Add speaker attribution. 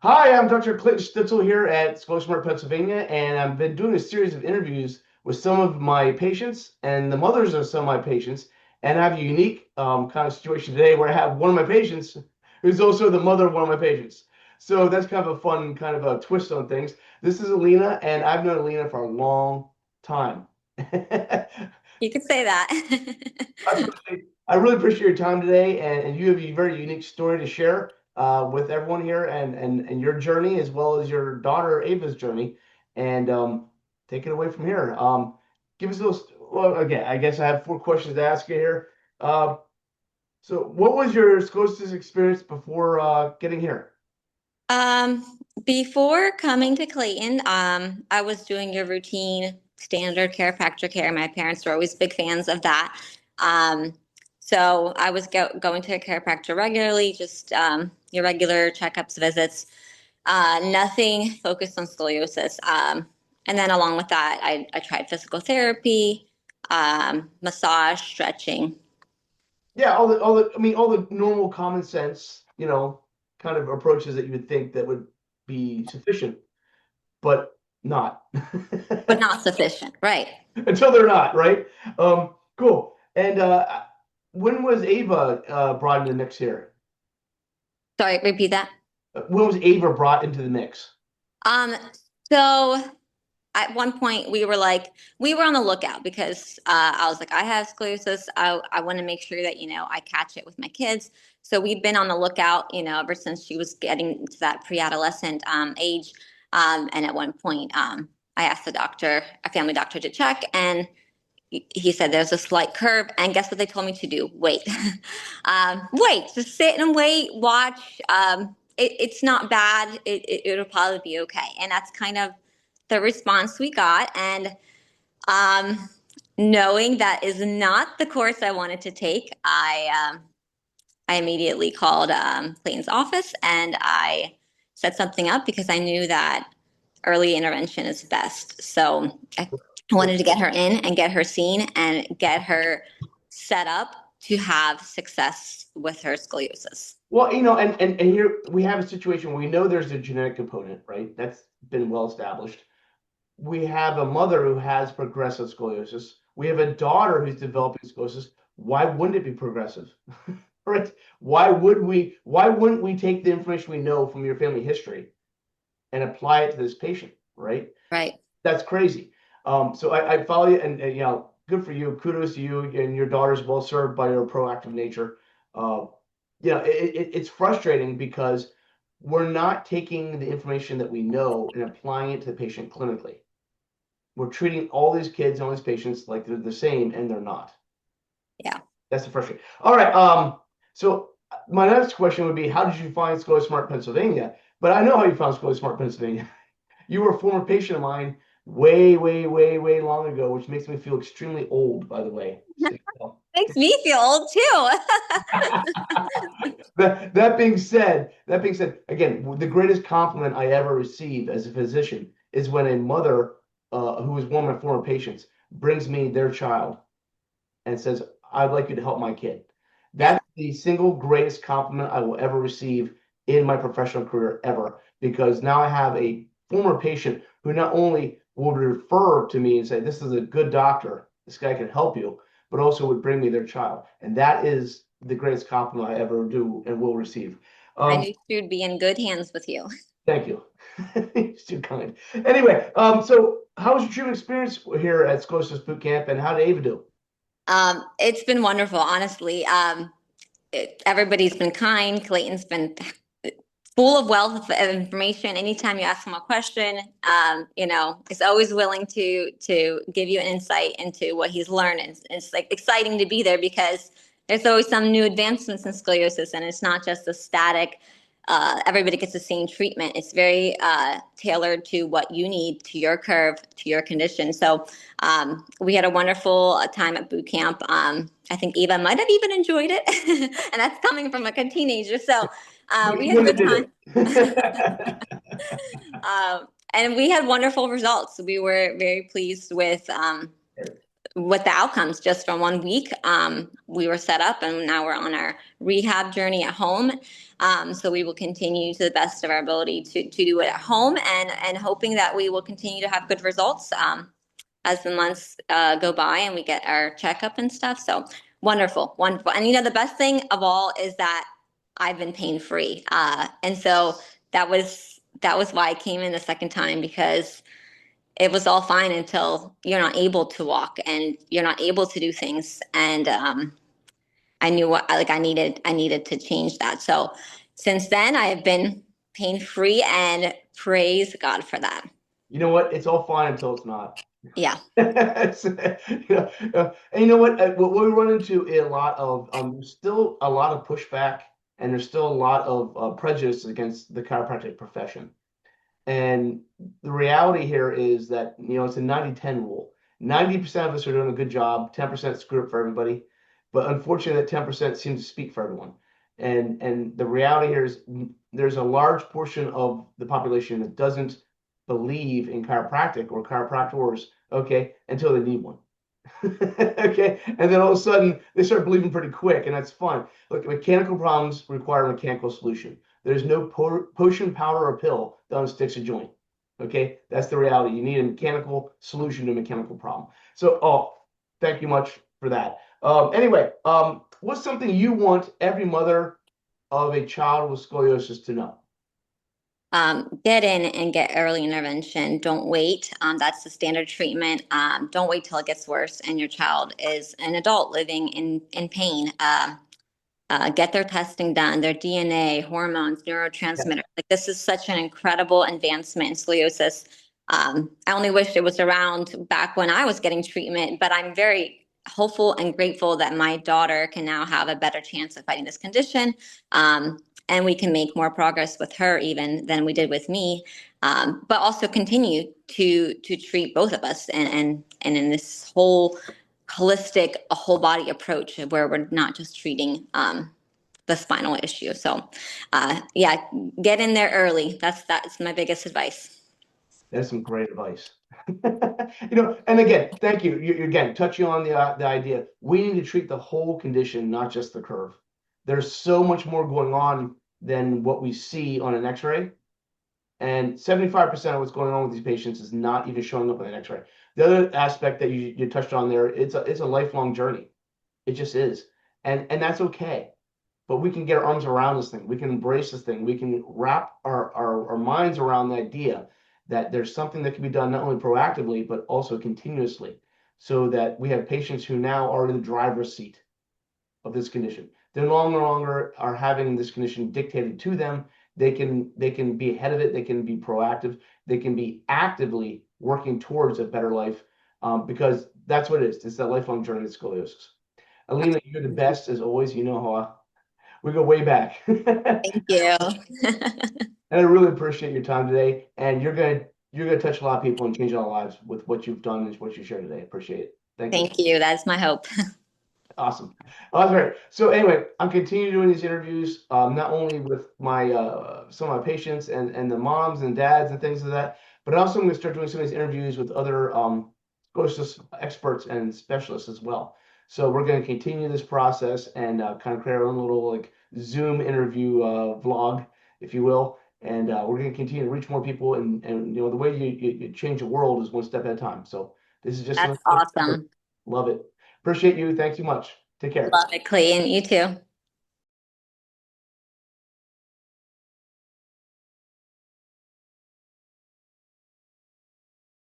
Speaker 1: Hi, I'm Dr. Stitzel here at ScoliSMART, Pennsylvania, and I've been doing a series of interviews with some of my patients and the mothers of some of my patients. And I have a unique kind of situation today where I have one of my patients who's also the mother of one of my patients. So that's kind of a fun kind of a twist on things. This is Alina, and I've known Alina for a long time.
Speaker 2: You could say that.
Speaker 1: I really appreciate your time today, and you have a very unique story to share with everyone here, and your journey as well as your daughter Ava's journey. And take it away from here. Give us those. Well, again, I guess I have four questions to ask you here. Uh, so, what was your scoliosis experience before getting here?
Speaker 2: Um, Before coming to Clayton, I was doing your routine standard chiropractor care. My parents were always big fans of that. Um, so I was going to a chiropractor regularly, just your regular checkups, visits, nothing focused on scoliosis. And then along with that, I tried physical therapy, massage, stretching.
Speaker 1: Yeah, I mean, all the normal common sense, kind of approaches that you would think that would be sufficient, but not.
Speaker 2: But not sufficient, right?
Speaker 1: Until they're not, right? Cool. And when was Ava brought into the mix here?
Speaker 2: Sorry, repeat that.
Speaker 1: When was Ava brought into the mix?
Speaker 2: Um, so at one point we were on the lookout because I was like, I have scoliosis. I want to make sure that, I catch it with my kids. So we've been on the lookout, ever since she was getting to that pre-adolescent age. And at one point, I asked the doctor, a family doctor, to check, and he said there's a slight curve. And guess what they told me to do? Wait, wait, just sit and wait, watch. It's not bad. It'll probably be okay. And that's kind of the response we got. And um, knowing that is not the course I wanted to take, I immediately called Clayton's office and I set something up because I knew that early intervention is best. So I wanted to get her in and get her seen and get her set up to have success with her scoliosis.
Speaker 1: Well, and here we have a situation where we know there's a genetic component, right? That's been well established. We have a mother who has progressive scoliosis. We have a daughter who's developing scoliosis. Why wouldn't it be progressive? Right? Why wouldn't we take the information we know from your family history and apply it to this patient, right?
Speaker 2: Right.
Speaker 1: That's crazy. So I follow you, and good for you. Kudos to you, and your daughter's well served by your proactive nature. Uh, it's frustrating because we're not taking the information that we know and applying it to the patient clinically. We're treating all these kids and all these patients like they're the same, and they're not.
Speaker 2: Yeah.
Speaker 1: That's the frustration. All right. So my next question would be, how did you find ScoliSMART Pennsylvania? But I know how you found ScoliSMART Pennsylvania. You were a former patient of mine way, way, way, way long ago, which makes me feel extremely old, by the way. So,
Speaker 2: Makes me feel old too.
Speaker 1: that being said, again, the greatest compliment I ever received as a physician is when a mother who is one of my former patients brings me their child and says, I'd like you to help my kid.
Speaker 2: Yeah.
Speaker 1: That's the single greatest compliment I will ever receive in my professional career ever, because now I have a former patient who not only will refer to me and say, this is a good doctor, this guy can help you, but also would bring me their child. And that is the greatest compliment I ever do and will receive.
Speaker 2: I
Speaker 1: Um,
Speaker 2: knew she would be in good hands with you.
Speaker 1: Thank you. It's too kind. Anyway, so how was your treatment experience here at Scoliosis Boot Camp, and how did Ava do?
Speaker 2: It's been wonderful, honestly. Everybody's been kind. Clayton's been full of wealth of information. Anytime you ask him a question, he's always willing to give you an insight into what he's learned. And it's like exciting to be there because there's always some new advancements in scoliosis, and it's not just a static. Everybody gets the same treatment. It's very tailored to what you need, to your curve, to your condition. So we had a wonderful time at boot camp. I think Eva might have even enjoyed it, and that's coming from like a teenager. So we had a
Speaker 1: Women
Speaker 2: good
Speaker 1: did
Speaker 2: time.
Speaker 1: it.
Speaker 2: And we had wonderful results. We were very pleased with with the outcomes just from 1 week. We were set up, and now we're on our rehab journey at home. So we will continue to the best of our ability to do it at home, and hoping that we will continue to have good results as the months go by and we get our checkup and stuff. So wonderful, wonderful. And the best thing of all is that I've been pain free. And so that was why I came in the second time, because it was all fine until you're not able to walk and you're not able to do things. And I knew what I needed to change that. So since then I have been pain free, and praise God for that.
Speaker 1: You know what? It's all fine until it's not.
Speaker 2: Yeah.
Speaker 1: And you know what we run into a lot of there's still a lot of pushback, and there's still a lot of prejudice against the chiropractic profession. And the reality here is that, it's a 90-10 rule. 90% of us are doing a good job, 10% screw up for everybody. But unfortunately, that 10% seems to speak for everyone. And the reality here is there's a large portion of the population that doesn't believe in chiropractic or chiropractors, okay, until they need one. Okay, and then all of a sudden they start believing pretty quick, and that's fun. Look, mechanical problems require a mechanical solution. There's no potion, powder, or pill that unsticks a joint. Okay, that's the reality. You need a mechanical solution to a mechanical problem. So, thank you much for that. Anyway, what's something you want every mother of a child with scoliosis to know?
Speaker 2: Get in and get early intervention. Don't wait. That's the standard treatment. Don't wait till it gets worse and your child is an adult living in pain. Get their testing done, their DNA, hormones, neurotransmitters. Like, this is such an incredible advancement in scoliosis. I only wish it was around back when I was getting treatment, but I'm very hopeful and grateful that my daughter can now have a better chance of fighting this condition. And we can make more progress with her even than we did with me, but also continue to treat both of us, and in this whole holistic, a whole body approach where we're not just treating the spinal issue. So yeah, get in there early. That's my biggest advice.
Speaker 1: That's some great advice. And again, thank you. You're again touching on the idea. We need to treat the whole condition, not just the curve. There's so much more going on than what we see on an X-ray. And 75% of what's going on with these patients is not even showing up on an X-ray. The other aspect that you touched on there, it's a lifelong journey. It just is. And that's okay. But we can get our arms around this thing. We can embrace this thing. We can wrap our minds around the idea that there's something that can be done not only proactively, but also continuously, so that we have patients who now are in the driver's seat of this condition. They no longer are having this condition dictated to them. They can be ahead of it. They can be proactive. They can be actively working towards a better life, because that's what it is. It's that lifelong journey of scoliosis. Alina, you're the best as always. You know how we go way back.
Speaker 2: Thank you.
Speaker 1: And I really appreciate your time today. And you're gonna touch a lot of people and change a lot of lives with what you've done and what you shared today. Appreciate it. Thank you.
Speaker 2: Thank you. That's my hope.
Speaker 1: Awesome. Well, that's great. So anyway, I'm continuing doing these interviews, not only with my some of my patients and the moms and dads and things like that, but also I'm going to start doing some of these interviews with other scoliosis experts and specialists as well. So we're going to continue this process and kind of create our own little like Zoom interview vlog, if you will. And we're going to continue to reach more people. And the way you change the world is one step at a time. So this is just
Speaker 2: That's awesome.
Speaker 1: love it. Appreciate you. Thanks so much. Take care.
Speaker 2: Love it, Clayton. You too.